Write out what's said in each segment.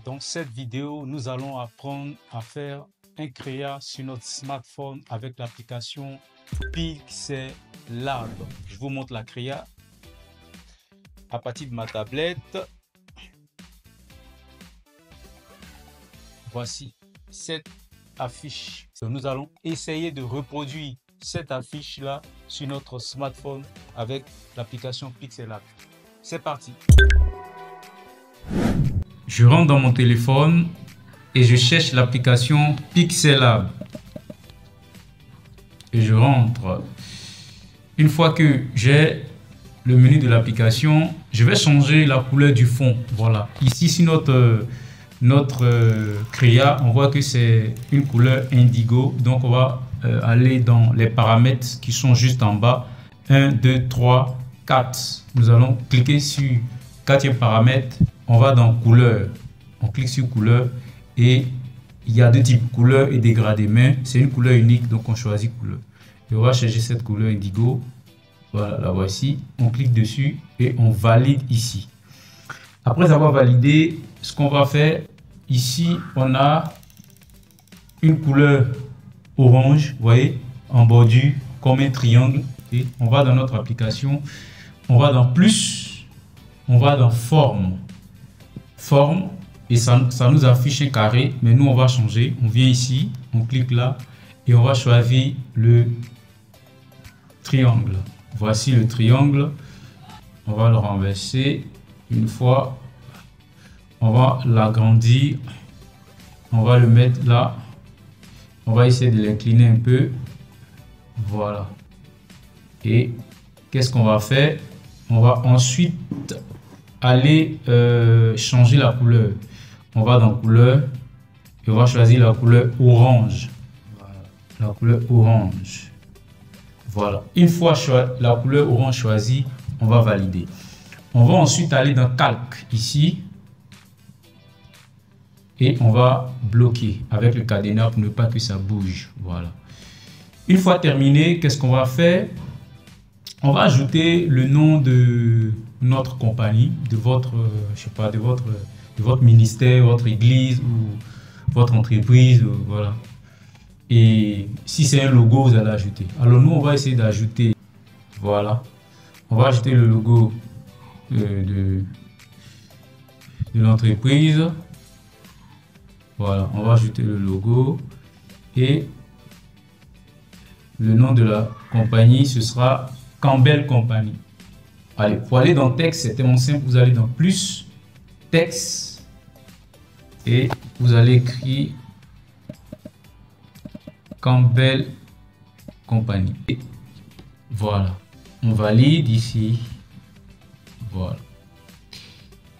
Dans cette vidéo, nous allons apprendre à faire un créa sur notre smartphone avec l'application Pixellab. Je vous montre la créa à partir de ma tablette. Voici cette affiche. Nous allons essayer de reproduire cette affiche-là sur notre smartphone avec l'application Pixellab. C'est parti. Je rentre dans mon téléphone et je cherche l'application Pixellab. Et je rentre. Une fois que j'ai le menu de l'application, je vais changer la couleur du fond. Voilà. Ici, sur notre créa, on voit que c'est une couleur indigo. Donc, on va aller dans les paramètres qui sont juste en bas. 1, 2, 3, 4. Nous allons cliquer sur 4e paramètre. On va dans couleur. On clique sur couleur et il y a deux types, couleur et dégradé. Mais c'est une couleur unique, donc on choisit couleur. Et on va chercher cette couleur indigo. Voilà, la voici. On clique dessus et on valide ici. Après avoir validé, ce qu'on va faire ici, on a une couleur orange, vous voyez, en bordure, comme un triangle. Et on va dans notre application, on va dans plus, on va dans forme, et ça nous affiche un carré, mais nous on va changer. On vient ici, on clique là et on va choisir le triangle. Voici le triangle. On va le renverser une fois. On va l'agrandir. On va le mettre là. On va essayer de l'incliner un peu. Voilà. Et qu'est-ce qu'on va faire? On va ensuite aller changer la couleur. On va dans couleur et on va choisir la couleur orange. Voilà. La couleur orange. Voilà. Une fois la couleur orange choisie, on va valider. On va ensuite aller dans calque ici et on va bloquer avec le cadenas pour ne pas que ça bouge. Voilà. Une fois terminé, qu'est-ce qu'on va faire? On va ajouter le nom de notre compagnie, de votre, je sais pas, de votre ministère, votre église ou votre entreprise, voilà. Et si c'est un logo, vous allez ajouter. Alors nous, on va essayer d'ajouter, voilà. On va ajouter le logo de l'entreprise. Voilà, on va ajouter le logo et le nom de la compagnie, ce sera Campbell Company. Allez, pour aller dans texte, c'est tellement simple. Vous allez dans plus, texte, et vous allez écrire Campbell Company. Et voilà, on valide ici. Voilà.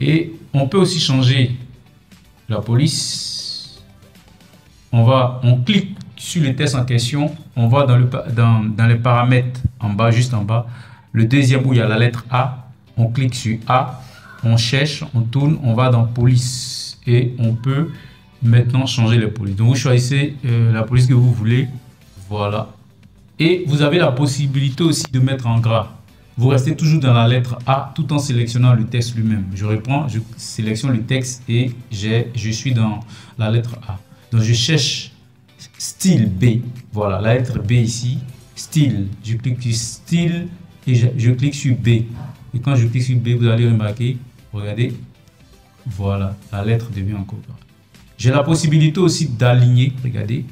Et on peut aussi changer la police. On clique sur le texte en question. On va dans les paramètres en bas, juste en bas. Le deuxième où il y a la lettre A, on clique sur A, on cherche, on tourne, on va dans police et on peut maintenant changer les polices. Donc vous choisissez la police que vous voulez, voilà. Et vous avez la possibilité aussi de mettre en gras. Vous restez toujours dans la lettre A tout en sélectionnant le texte lui-même. Je reprends, je sélectionne le texte et je suis dans la lettre A. Donc je cherche style B, voilà, la lettre B ici, style, je clique sur style et je clique sur B. Et quand je clique sur B, vous allez remarquer, regardez, voilà, la lettre devient encore. J'ai la possibilité aussi d'aligner, regardez,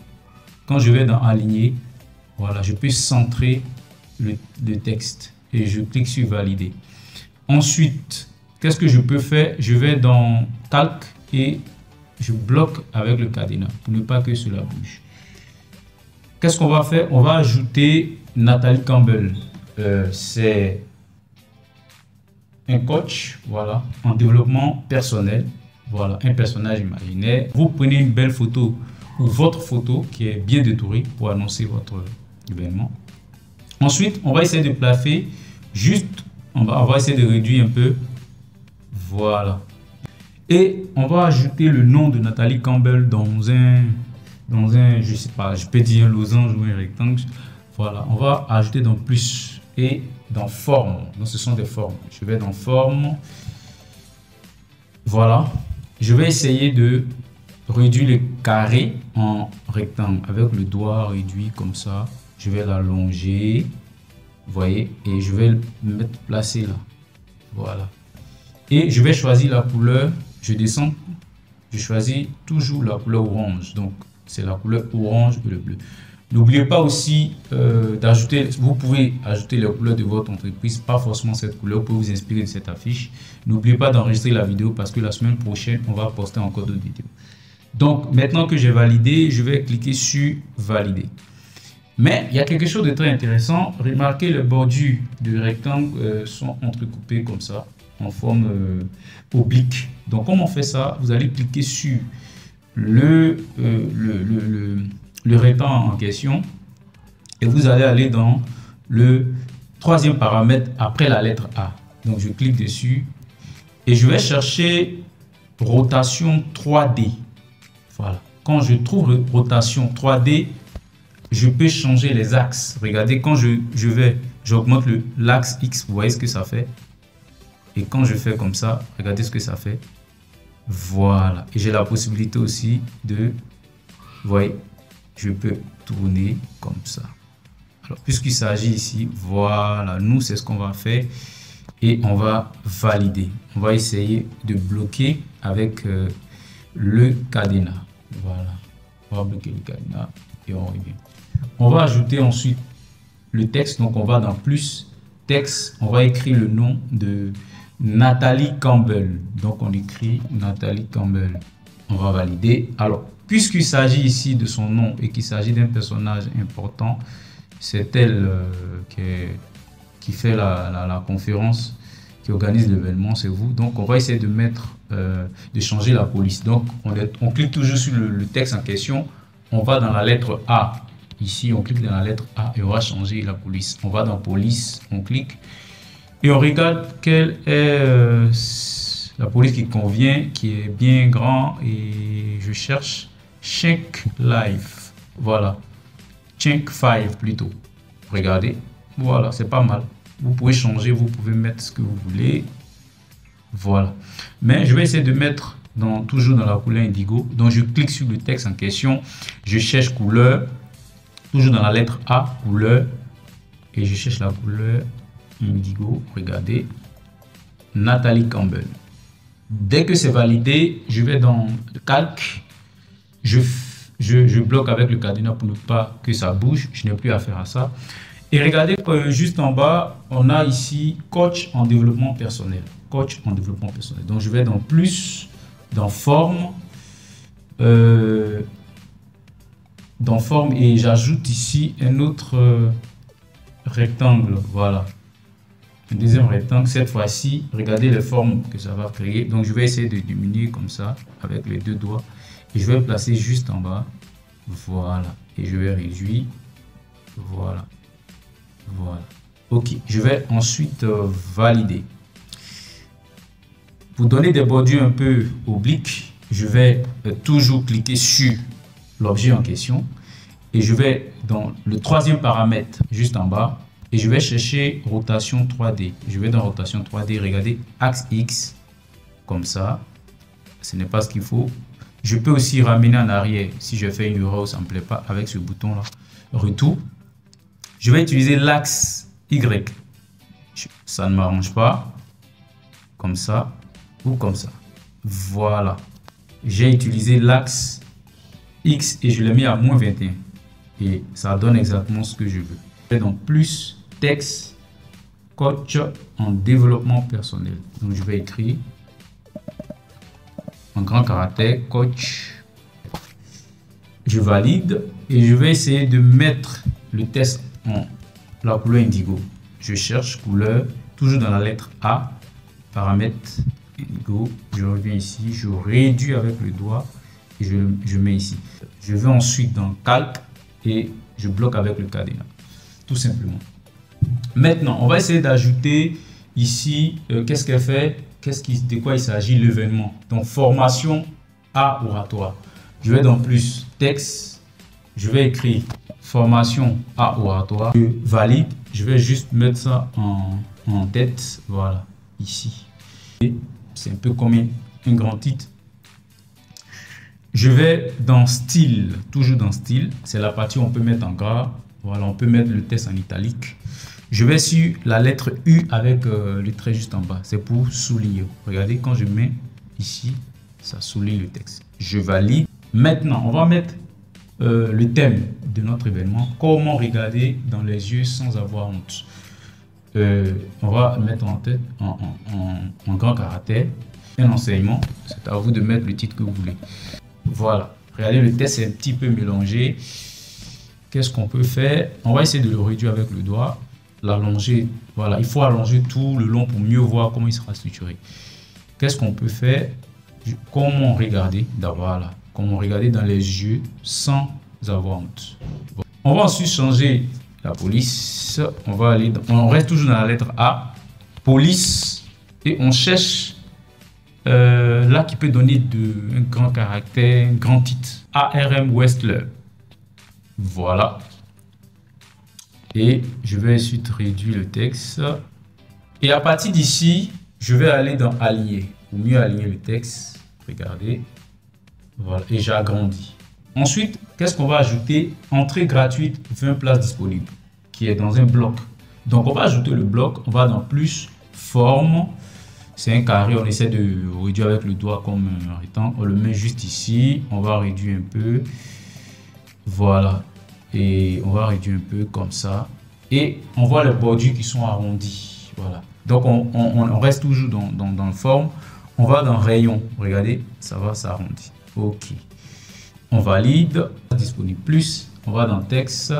quand je vais dans aligner, voilà, je peux centrer le texte et je clique sur valider. Ensuite, qu'est-ce que je peux faire? Je vais dans calque et je bloque avec le cadenas pour ne pas que cela bouge. Qu'est-ce qu'on va faire? On va ajouter Nathalie Campbell. C'est un coach, voilà, en développement personnel. Voilà, un personnage imaginaire. Vous prenez une belle photo ou votre photo qui est bien détourée pour annoncer votre événement. Ensuite, on va essayer de placer juste, on va essayer de réduire un peu. Voilà. Et on va ajouter le nom de Nathalie Campbell dans un, je sais pas, je peux dire un losange ou un rectangle. Voilà, on va ajouter dans plus et dans forme. Donc ce sont des formes. Je vais dans forme. Voilà. je vais essayer de réduire le carré en rectangle avec le doigt réduit comme ça. Je vais l'allonger, vous voyez, et je vais le mettre placé là. Voilà. Et je vais choisir la couleur. Je descends. Je choisis toujours la couleur orange. Donc, c'est la couleur orange et le bleu. N'oubliez pas aussi d'ajouter, vous pouvez ajouter les couleurs de votre entreprise, pas forcément cette couleur, vous pouvez vous inspirer de cette affiche. N'oubliez pas d'enregistrer la vidéo parce que la semaine prochaine, on va poster encore d'autres vidéos. Donc, maintenant que j'ai validé, je vais cliquer sur valider. Mais il y a quelque chose de très intéressant. Remarquez, les bordures du rectangle sont entrecoupées comme ça, en forme oblique. Donc, comment on fait ça? Vous allez cliquer sur le rectangle en question et vous allez aller dans le troisième paramètre après la lettre A. Donc, je clique dessus et je vais chercher rotation 3D. Voilà. Quand je trouve rotation 3D, je peux changer les axes. Regardez, quand j'augmente l'axe X, vous voyez ce que ça fait. Et quand je fais comme ça, regardez ce que ça fait. Voilà. Et j'ai la possibilité aussi de, vous voyez, je peux tourner comme ça. Alors, puisqu'il s'agit ici, voilà, nous, c'est ce qu'on va faire. Et on va valider. On va essayer de bloquer avec le cadenas. Voilà. On va bloquer le cadenas et on revient. On va ajouter ensuite le texte. Donc, on va dans plus texte. On va écrire le nom de Nathalie Campbell. Donc, on écrit Nathalie Campbell. On va valider. Alors, puisqu'il s'agit ici de son nom et qu'il s'agit d'un personnage important, c'est elle qui fait la conférence, qui organise l'événement, c'est vous. Donc, on va essayer de mettre, de changer la police. Donc, on clique toujours sur le texte en question. On va dans la lettre A. Ici, on clique dans la lettre A et on va changer la police. On va dans police, on clique et on regarde quelle est la police qui convient, qui est bien grand, et je cherche Shank Life. Voilà, Shank 5 plutôt. Regardez, voilà, c'est pas mal. Vous pouvez changer, vous pouvez mettre ce que vous voulez. Voilà. Mais je vais essayer de mettre toujours dans la couleur indigo. Donc, je clique sur le texte en question. Je cherche couleur. Toujours dans la lettre A, couleur. Et je cherche la couleur indigo. Regardez. Nathalie Campbell. Dès que c'est validé, je vais dans le calque. Je bloque avec le cadenas pour ne pas que ça bouge. Je n'ai plus affaire à ça. Et regardez que juste en bas, on a ici coach en développement personnel. Coach en développement personnel. Donc, je vais dans plus, dans forme. Et j'ajoute ici un autre rectangle. Voilà. Un deuxième rectangle. Cette fois-ci, regardez les formes que ça va créer. Donc, je vais essayer de diminuer comme ça avec les deux doigts. Et je vais le placer juste en bas. Voilà. Et je vais réduire. Voilà. Voilà. Ok. Je vais ensuite valider. Pour donner des bordures un peu obliques, je vais toujours cliquer sur l'objet en question et je vais dans le troisième paramètre juste en bas et je vais chercher rotation 3D. Je vais dans rotation 3D, regardez, axe X comme ça. Ce n'est pas ce qu'il faut. Je peux aussi ramener en arrière si je fais une erreur, ça ne me plaît pas, avec ce bouton là, retour. Je vais utiliser l'axe Y. Ça ne m'arrange pas. Comme ça ou comme ça. Voilà. J'ai utilisé l'axe X et je l'ai mis à moins 21. Et ça donne exactement ce que je veux. Donc, plus texte, coach en développement personnel. Donc, je vais écrire en grand caractère, coach. Je valide et je vais essayer de mettre le texte en la couleur indigo. Je cherche couleur, toujours dans la lettre A, paramètre indigo. Je reviens ici, je réduis avec le doigt et je mets ici. Je vais ensuite dans calque et je bloque avec le cadenas, tout simplement. Maintenant, on va essayer d'ajouter ici, qu'est-ce qu'elle fait, de quoi il s'agit, l'événement. Donc, formation à oratoire. Je vais dans plus, texte, je vais écrire formation à oratoire. Je valide, je vais juste mettre ça en tête, voilà, ici. C'est un peu comme un grand titre. Je vais dans style, toujours dans style. C'est la partie où on peut mettre en gras. Voilà, on peut mettre le texte en italique. Je vais sur la lettre U avec le trait juste en bas. C'est pour souligner. Regardez, quand je mets ici, ça souligne le texte. Je valide. Maintenant, on va mettre le thème de notre événement. Comment regarder dans les yeux sans avoir honte. On va mettre en tête, en grand caractère, un enseignement. C'est à vous de mettre le titre que vous voulez. Voilà. Regardez, le texte est un petit peu mélangé. Qu'est-ce qu'on peut faire? On va essayer de le réduire avec le doigt. L'allonger. Voilà. Il faut allonger tout le long pour mieux voir comment il sera structuré. Qu'est-ce qu'on peut faire? Comment regarder? Voilà. Comment regarder dans les yeux sans avoir honte. Bon. On va ensuite changer la police. On va aller on reste toujours dans la lettre A. Police. Et on cherche là qui peut donner un grand caractère, un grand titre. ARM Westler. Voilà. Et je vais ensuite réduire le texte. Et à partir d'ici, je vais aller dans Aligner. Pour mieux aligner le texte. Regardez. Voilà. Et j'agrandis. Ensuite, qu'est-ce qu'on va ajouter? Entrée gratuite, 20 places disponibles. Qui est dans un bloc. Donc, on va ajouter le bloc. On va dans plus, forme. C'est un carré. On essaie de réduire avec le doigt comme un rectangle. On le met juste ici. On va réduire un peu. Voilà. Et on va réduire un peu comme ça. Et on voit les bordures qui sont arrondis. Voilà. Donc, on reste toujours dans la forme. On va dans rayon. Regardez, ça va s'arrondir. OK. On valide. Disponible plus. On va dans texte.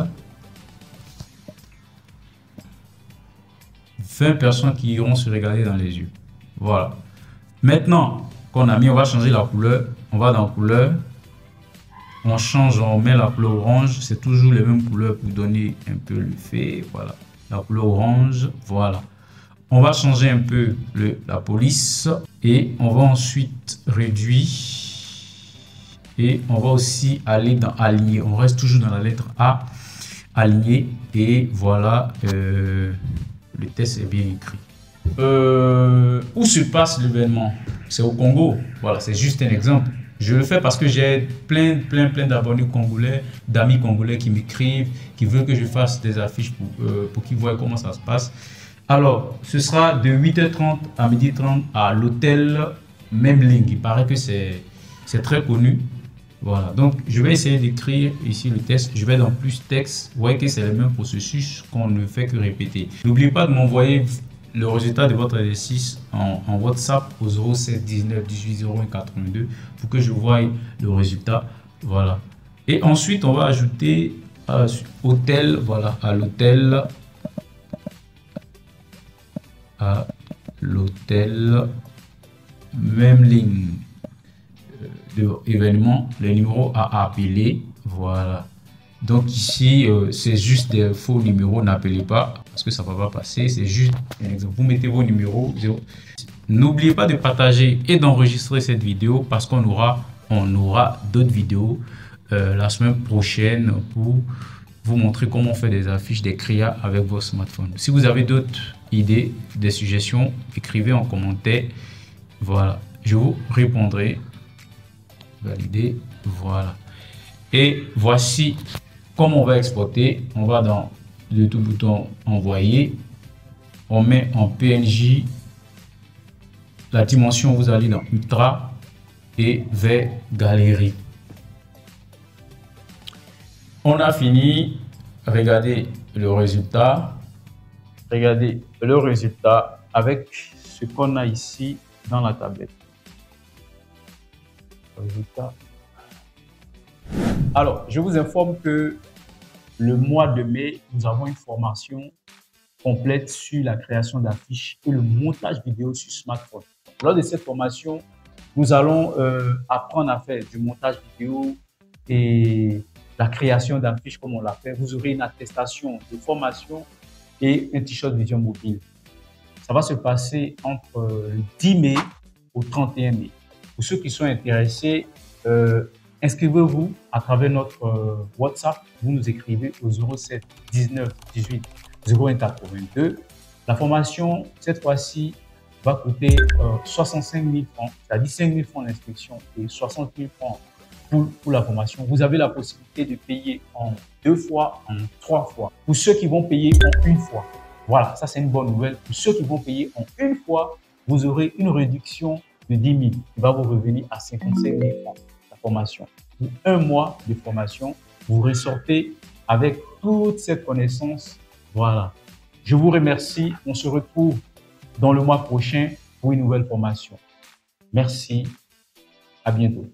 20 personnes qui iront se regarder dans les yeux. Voilà. Maintenant qu'on a mis, on va changer la couleur. On va dans couleur. On change, on met la couleur orange. C'est toujours les mêmes couleurs pour donner un peu le fait. Voilà. La couleur orange. Voilà. On va changer un peu la police. Et on va ensuite réduire. Et on va aussi aller dans aligner. On reste toujours dans la lettre A. Aligner. Et voilà. Le texte est bien écrit. Où se passe l'événement? C'est au Congo. Voilà, c'est juste un exemple. Je le fais parce que j'ai plein d'abonnés congolais, d'amis congolais qui m'écrivent, qui veulent que je fasse des affiches pour qu'ils voient comment ça se passe. Alors, ce sera de 8h30 à 12h30 à l'hôtel Memling. Il paraît que c'est très connu. Voilà, donc je vais essayer d'écrire ici le texte. Je vais dans plus texte. Vous voyez que c'est le même processus qu'on ne fait que répéter. N'oubliez pas de m'envoyer le résultat de votre exercice en WhatsApp au 07 19 18 01 82 pour que je voie le résultat. Voilà. Et ensuite, on va ajouter hôtel. Voilà, à l'hôtel. À l'hôtel Memling. De événement, les numéros à appeler. Voilà. Donc ici, c'est juste des faux numéros. N'appelez pas parce que ça ne va pas passer. C'est juste un exemple. Vous mettez vos numéros. N'oubliez pas de partager et d'enregistrer cette vidéo parce qu'on aura d'autres vidéos la semaine prochaine pour vous montrer comment on fait des affiches, des créas avec vos smartphones. Si vous avez d'autres idées, des suggestions, écrivez en commentaire. Voilà. Je vous répondrai. Valider, voilà. Et voici comment on va exporter. On va dans le tout bouton envoyer. On met en PNJ la dimension. Vous allez dans ultra et vers galerie. On a fini. Regardez le résultat. Regardez le résultat avec ce qu'on a ici dans la tablette. Résultat. Alors, je vous informe que le mois de mai, nous avons une formation complète sur la création d'affiches et le montage vidéo sur smartphone. Lors de cette formation, nous allons apprendre à faire du montage vidéo et la création d'affiches comme on l'a fait. Vous aurez une attestation de formation et un t-shirt Vision Mobile. Ça va se passer entre le 10 mai au 31 mai. Pour ceux qui sont intéressés, inscrivez-vous à travers notre WhatsApp. Vous nous écrivez au 07 19 18 01 82. La formation, cette fois-ci, va coûter 65 000 francs, c'est-à-dire 5 000 francs d'inscription et 60 000 francs pour la formation. Vous avez la possibilité de payer en 2 fois, en 3 fois. Pour ceux qui vont payer en 1 fois, voilà, ça c'est une bonne nouvelle. Pour ceux qui vont payer en 1 fois, vous aurez une réduction de 10 000 qui va vous revenir à 55 000 francs la formation. Pour 1 mois de formation, vous ressortez avec toute cette connaissance. Voilà. Je vous remercie. On se retrouve dans le mois prochain pour une nouvelle formation. Merci. À bientôt.